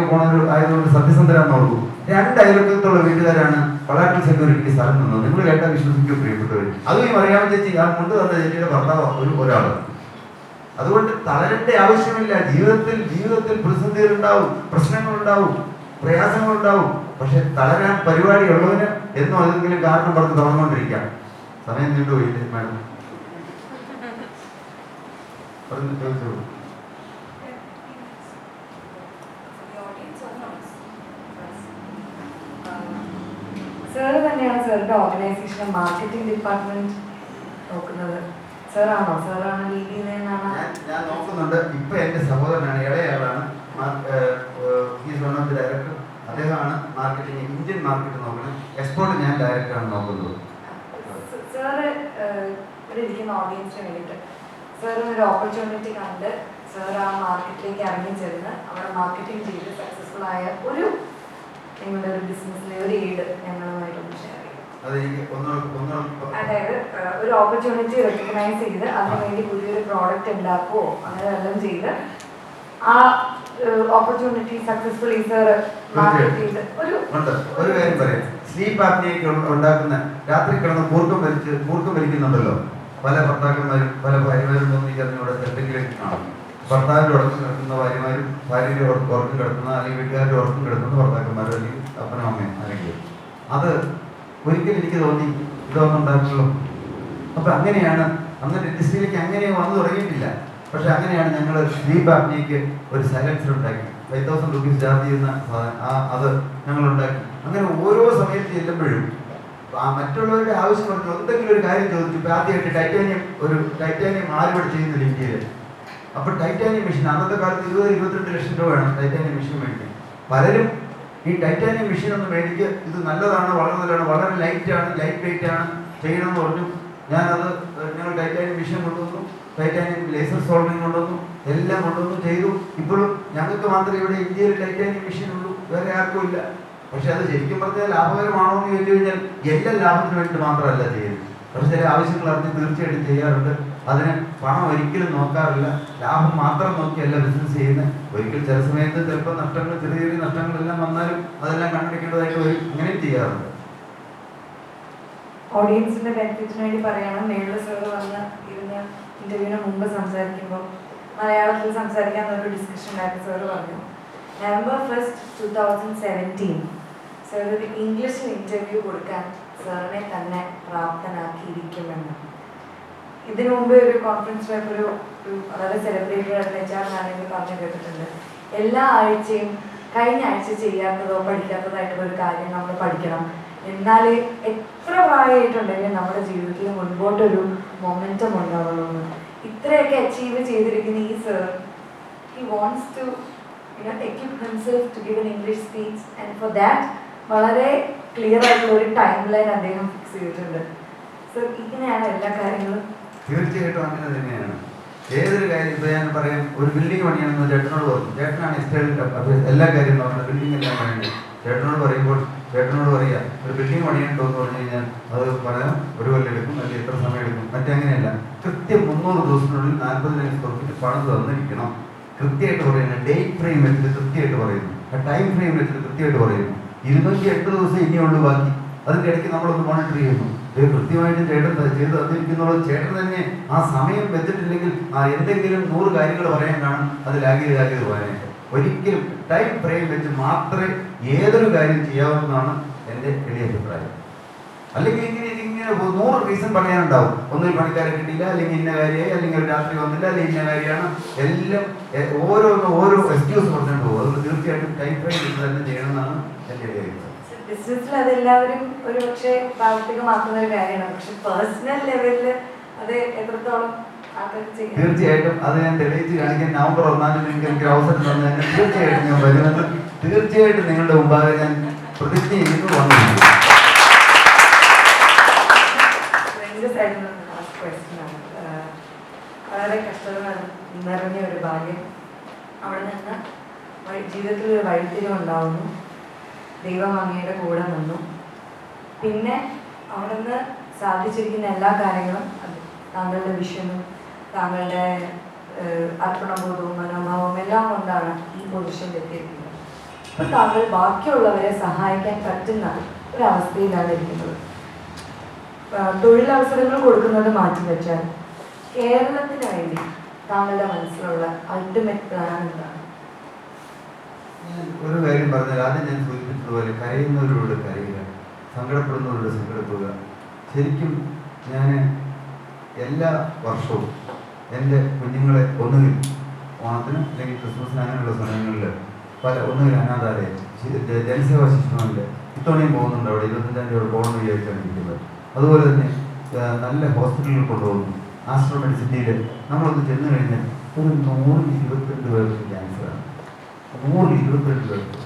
പോണൊരു ആയതുകൊണ്ട് സത്യസന്ധരാന്ന് ഓർക്കൂ. 2 അയൽവക്കത്തുള്ള വീട്ടുകാരാണ് കൊളാട്രൽ സെക്യൂരിറ്റിക്ക് സ്ഥലം നിന്നത്. നിങ്ങൾ കേട്ടാൽ വിശ്വസിക്കും പ്രിയപ്പെട്ടവർ. അതും ഈ മറിയാമ്മ ചേച്ചി ആ കൊണ്ട് തന്ന ചേച്ചിയുടെ ഭർത്താവ് ഒരാള്. അതുകൊണ്ട് തളരേണ്ട ആവശ്യമില്ല. ജീവിതത്തിൽ പ്രതിസന്ധികളുണ്ടാവും, പ്രശ്നങ്ങളുണ്ടാവും, പ്രയാസങ്ങളുണ്ടാവും. പക്ഷെ തളരാൻ പരിപാടിയുള്ളവന് എന്നും ഏതെങ്കിലും കാരണം പറഞ്ഞ് തുറന്നുകൊണ്ടിരിക്കാം. സമയം നീണ്ടുപോയില്ലേ മാഡം? പറഞ്ഞു ചോദിച്ചോളൂ. സാറ് തന്നെയാണ് സാറിന്റെ ഓർഗനൈസേഷൻ മാർക്കറ്റിംഗ് ഡിപ്പാർട്ട്മെന്റ് നോക്കുന്നത്. സാറാണോ? സാറാണ് ലീഡ് ചെയ്യുന്നതെന്നാണ് ഞാൻ നോക്കുന്നുണ്ട്. ഇപ്പൊ എന്റെ സഹോദരനാണ്, ഇളയാളാണ് ഡയറക്ടർ. അദ്ദേഹമാണ് മാർക്കറ്റിംഗ്, ഇന്ത്യൻ മാർക്കറ്റ് നോക്കുന്നത്. എക്സ്പോർട്ട് ഞാൻ ഡയറക്ടറാണ് നോക്കുന്നത്. സാറ് ഇവിടെ ഇരിക്കുന്ന ഓഡിയൻസിന് വേണ്ടിയിട്ട് സാറിന് ഒരു ഓപ്പർച്യൂണിറ്റി കണ്ട് സാർ ആ മാർക്കറ്റിലേക്ക് ഇറങ്ങി ചെന്ന് അവിടെ മാർക്കറ്റിംഗ് ചെയ്ത് സക്സസ്ഫുൾ ആയ ഒരു നിങ്ങളുടെ ഒരു ബിസിനസ്സിലെ ഒരു എയ്ഡ് ഞങ്ങളുമായിട്ടൊന്ന് ഷെയർ ചെയ്യും. അതായത് ഒരു ഓപ്പർച്യൂണിറ്റി റെക്കഗ്നൈസ് ചെയ്ത് അതിനുവേണ്ടി പുതിയൊരു പ്രോഡക്റ്റ് ഉണ്ടാക്കുവോ അങ്ങനെ എല്ലാം ചെയ്ത് ആ ഓപ്പർച്യൂണിറ്റി സക്സസ്ഫുള്ളി സാർ മാർക്കറ്റ് ചെയ്ത് ഒരു കാര്യം പറയാം. സ്ലീപ്പ് ആപ്നിയൊക്കെ ഉണ്ടാക്കുന്ന രാത്രി കിടന്ന് കൂർക്കം വലിക്കുന്നുണ്ടല്ലോ പല ഭർത്താക്കന്മാരും പല ഭാര്യമാരും തോന്നിക്കറിഞ്ഞൂടെ എന്തെങ്കിലും കാണും. ഭർത്താവിന്റെ ഉറക്കം കിടക്കുന്ന ഭാര്യമാരും ഭാര്യയുടെ ഉറക്കം കിടക്കുന്ന അല്ലെങ്കിൽ വീട്ടുകാരുടെ ഉറക്കം കിടക്കുന്ന ഭർത്താക്കന്മാരും അല്ലെങ്കിൽ അപ്പനും അമ്മയും അല്ലെങ്കിൽ അത് ഒരിക്കലും എനിക്ക് തോന്നി ഇതൊന്നും ഉണ്ടാക്കുള്ളൂ. അപ്പൊ അങ്ങനെയാണ് അന്ന് ഇൻഡസ്ട്രിയിലേക്ക് അങ്ങനെ വന്നു തുടങ്ങിയിട്ടില്ല. പക്ഷെ അങ്ങനെയാണ് ഞങ്ങൾ സ്ലീപ്പ് ആപ്നിയക്ക് ഒരു സൈലൻസർ ഉണ്ടാക്കി. 5,000 rupees ചാർജ് ചെയ്യുന്ന അത് ഞങ്ങൾ ഉണ്ടാക്കി. അങ്ങനെ ഓരോ സമയത്ത് ചെല്ലുമ്പോഴും മറ്റുള്ളവരുടെ ആവശ്യം പറഞ്ഞു എന്തെങ്കിലും ഒരു കാര്യം ചോദിച്ചു. ഇപ്പൊ ആദ്യമായിട്ട് ടൈറ്റാനിയം ആരുവിടെ ചെയ്യുന്നില്ല ഇന്ത്യയിൽ. അപ്പൊ ടൈറ്റാനിയം മെഷീൻ അന്നത്തെ കാലത്ത് 20-22 ലക്ഷം രൂപ വേണം ടൈറ്റാനിയം മെഷീൻ മേടിക്കാൻ. പലരും ഈ ടൈറ്റാനിയം മെഷീൻ ഒന്ന് മേടിക്കുക, ഇത് നല്ലതാണ്, വളരെ നല്ലതാണ്, വളരെ ലൈറ്റ് വെയിറ്റ് ആണ് ചെയ്യണമെന്ന് പറഞ്ഞു. ഞങ്ങൾ ടൈറ്റാനിയം മെഷീൻ കൊണ്ടുവന്നു, ടൈറ്റാനിയം ലേസർ സോൾഡറിങ് കൊണ്ടുവന്നു, എല്ലാം കൊണ്ടുവന്നു ചെയ്തു. ഇപ്പോഴും ഞങ്ങൾക്ക് മാത്രമേ ഇവിടെ ഇന്ത്യയിൽ ടൈറ്റാനിയം മെഷീൻ ഉള്ളൂ, വേറെ ആർക്കും ഇല്ല. പക്ഷെ അത് ശരിക്കും പറഞ്ഞാൽ ലാഭകരമാണോ എന്ന് ചോദിച്ചു കഴിഞ്ഞാൽ എല്ലാ ലാഭത്തിന് വേണ്ടി മാത്രമല്ല ചെയ്യുന്നത്. പക്ഷെ ചില ആവശ്യങ്ങൾ അറിഞ്ഞ് തീർച്ചയായിട്ടും ചെയ്യാറുണ്ട്. അതിന് പണം ഒരിക്കലും നോക്കാറില്ല, ലാഭം മാത്രം നോക്കിയല്ല ബിസിനസ് ചെയ്യുന്നത്. ഒരിക്കൽ ചില സമയത്ത് ചിലപ്പോൾ നഷ്ടങ്ങൾ, ചെറിയ നഷ്ടങ്ങളെല്ലാം വന്നാലും അതെല്ലാം കണ്ടുപിടിക്കേണ്ടതായിട്ട് വരും. അങ്ങനെയും ചെയ്യാറുണ്ട്. ഓഡിയൻസിന്റെ ബെനിഫിറ്റിന് വേണ്ടി പറയണം. മേളിൽ സാർ വന്ന് ഇരുന്ന് ഇന്റർവ്യൂവിന് മുമ്പ് സംസാരിക്കുമ്പോൾ മലയാളത്തിൽ സംസാരിക്കാന്നൊരു ഡിസ്കഷൻ ഉണ്ടായിട്ട് സാർ പറഞ്ഞു November 1st, 2017 സാർ ഒരു ഇംഗ്ലീഷിൽ ഇന്റർവ്യൂ കൊടുക്കാൻ സാറിനെ തന്നെ പ്രാപ്തനാക്കിയിരിക്കുമെന്ന്. ഇതിനു മുമ്പ് ഒരു കോൺഫറൻസ് പേപ്പർ ഒരു വളരെ സെലിബ്രേറ്റഡ് ആയിട്ടുള്ള HR മാനേജർ പറഞ്ഞു കേട്ടിട്ടുണ്ട്. എല്ലാ ആഴ്ചയും കഴിഞ്ഞ ആഴ്ച ചെയ്യാത്തതോ പഠിക്കാത്തതായിട്ടുള്ള ഒരു കാര്യം നമ്മൾ പഠിക്കണം. എന്നാൽ എത്ര പ്രായമായിട്ടുണ്ടെങ്കിലും നമ്മുടെ ജീവിതത്തിൽ മുൻപോട്ടൊരു മൊമെന്റം ഉണ്ടാവണമെന്ന്. ഇത്രയൊക്കെ അച്ചീവ് ചെയ്തിരിക്കുന്ന ഈ sir he wants to equip himself to give an English speech and for that വളരെ ക്ലിയർ ആയിട്ടുള്ള ഒരു ടൈം ലൈൻ അദ്ദേഹം ഫിക്സ് ചെയ്തിട്ടുണ്ട്. സർ ഇങ്ങനെയാണ് എല്ലാ കാര്യങ്ങളും. തീർച്ചയായിട്ടും അങ്ങനെ തന്നെയാണ്. ഏതൊരു കാര്യം ഇപ്പൊ ഞാൻ പറയാം, ഒരു ബിൽഡിംഗ് പണിയാണെന്ന് ചേട്ടനോട് പറഞ്ഞു. ചേട്ടനാണ് എല്ലാ കാര്യവും നോക്കുന്നത്, ബിൽഡിംഗ് എല്ലാം പണിയുണ്ട്. ചേട്ടനോട് പറയുമ്പോൾ ചേട്ടനോട് പറയുക ഒരു ബിൽഡിംഗ് പണിയുണ്ടോ എന്ന് പറഞ്ഞു കഴിഞ്ഞാൽ അത് പറയാം 1 കൊല്ലം എടുക്കും, അല്ലെങ്കിൽ എത്ര സമയം എടുക്കും. മറ്റങ്ങനെയല്ല, കൃത്യം 300 ദിവസത്തിനുള്ളിൽ 40,000 സ്ക്വയർ ഫീറ്റ് പണം തന്നിരിക്കണം. കൃത്യമായിട്ട് പറയുന്നു, ഡേറ്റ് ഫ്രെയിം വെച്ചിട്ട് കൃത്യമായിട്ട് പറയുന്നു, ടൈം ഫ്രെയിം വെച്ചിട്ട് കൃത്യമായിട്ട് പറയുന്നു. 208 ദിവസം ഇനിയുള്ളൂ ബാക്കി. അതിൻ്റെ ഇടയ്ക്ക് നമ്മളൊന്ന് മോണിറ്റർ ചെയ്യുന്നു. കൃത്യമായിട്ട് ചേട്ടൻ ചെയ്ത് തന്നിരിക്കുന്നുള്ളത് ചേട്ടൻ തന്നെ ആ സമയം വെച്ചിട്ടില്ലെങ്കിൽ എന്തെങ്കിലും 100 കാര്യങ്ങൾ പറയാൻ കാണും. അത് ലാഗിയത് പറയാനായിട്ട് ഒരിക്കലും ടൈം ഫ്രെയിം വെച്ച് മാത്രമേ ഏതൊരു കാര്യം ചെയ്യാവുന്നതാണ് എൻ്റെ എളിയ അഭിപ്രായം. അല്ലെങ്കിൽ ഇങ്ങനെ 100 റീസൺ പറയാനുണ്ടാവും. ഒന്നിൽ പണിക്കാരെ കിട്ടിയില്ല, അല്ലെങ്കിൽ ഇന്ന കാര്യമായി, അല്ലെങ്കിൽ ഒരു രാത്രി വന്നില്ല, അല്ലെങ്കിൽ ഇന്ന കാര്യമാണ്. എല്ലാം ഓരോ എക്സ്ക്യൂസ് പറഞ്ഞിട്ട് പോകും. അതുകൊണ്ട് തീർച്ചയായിട്ടും ടൈം ഫ്രെയിം വെച്ച് തന്നെ ചെയ്യണമെന്നാണ് എൻ്റെ എളിയ അഭിപ്രായം. ബിസിനസ്സിൽ അതെല്ലാവരും ഒരു പക്ഷേ പ്രാവർത്തികമാക്കുന്ന ഒരു കാര്യമാണ്. പക്ഷെ പേഴ്സണൽ ലെവലിൽ അത് എത്രത്തോളം തീർച്ചയായിട്ടും അത് ഞാൻ തെളിയിച്ച് കാണിക്കാൻ നവംബർ 1-ാം തീയതി എനിക്ക് അവസരം തന്നു കഴിഞ്ഞാൽ തീർച്ചയായിട്ടും ഞാൻ വരുമെന്ന് തീർച്ചയായിട്ടും നിങ്ങളുടെ മുമ്പാകെ ഞാൻ പ്രതിജ്ഞ ചെയ്ത് വന്നിട്ടുണ്ട്. വളരെ കഷ്ടത നിറഞ്ഞ ഒരു ഭാഗ്യം. അവിടെ നിന്ന് ജീവിതത്തിൽ ഒരു വഴിത്തിരിവ് ഉണ്ടാവുന്നു. ദൈവം അങ്ങയുടെ കൂടെ നിന്നു. പിന്നെ അവിടെ നിന്ന് സാധിച്ചിരിക്കുന്ന എല്ലാ കാര്യങ്ങളും താങ്കളുടെ വിഷനും താങ്കളുടെ അർപ്പണബോധവും മനോഭാവവും എല്ലാം കൊണ്ടാണ് ഈ പൊസിഷനിൽ എത്തിയിരിക്കുന്നത്. ഇപ്പോൾ താങ്കൾ ബാക്കിയുള്ളവരെ സഹായിക്കാൻ പറ്റുന്ന ഒരവസ്ഥയിലാണ് ഇരിക്കുന്നത്. തൊഴിലവസരങ്ങൾ കൊടുക്കുന്നത് മാറ്റിവെച്ചാൽ കേരളത്തിന് വേണ്ടി താങ്കളുടെ മനസ്സിലുള്ള അൾട്ടിമേറ്റ് പ്ലാൻ എന്താണ്? ഞാൻ ഒരു കാര്യം പറഞ്ഞാൽ ആദ്യം ഞാൻ സൂചിപ്പിച്ചതുപോലെ കരയുന്നവരോട് കരയുക, സങ്കടപ്പെടുന്നവരോട് സങ്കടപ്പെടുക. ശരിക്കും ഞാൻ എല്ലാ വർഷവും എൻ്റെ കുഞ്ഞുങ്ങളെ ഒന്നുകിൽ ഓണത്തിന് അല്ലെങ്കിൽ ക്രിസ്മസിന് അങ്ങനെയുള്ള സമയങ്ങളിൽ ഒന്നുകിൽ അനാഥാലയം, ജനസേവാ ശിശുഭവനിൽ ഇത്തവണയും പോകുന്നുണ്ട്. അവിടെ 25-ാം തീയതി പോകണം വിചാരിച്ചാണ് ഇരിക്കുന്നത്. അതുപോലെ തന്നെ നല്ല ഹോസ്പിറ്റലുകൾ കൊണ്ടുപോകുന്നു. ആസ്ട്രോ മെഡിസിറ്റിയിൽ നമ്മളൊന്ന് ചെന്ന് കഴിഞ്ഞാൽ ഒരു 122 പേർക്ക് ക്യാൻസറാണ്. 122 പേർക്ക്.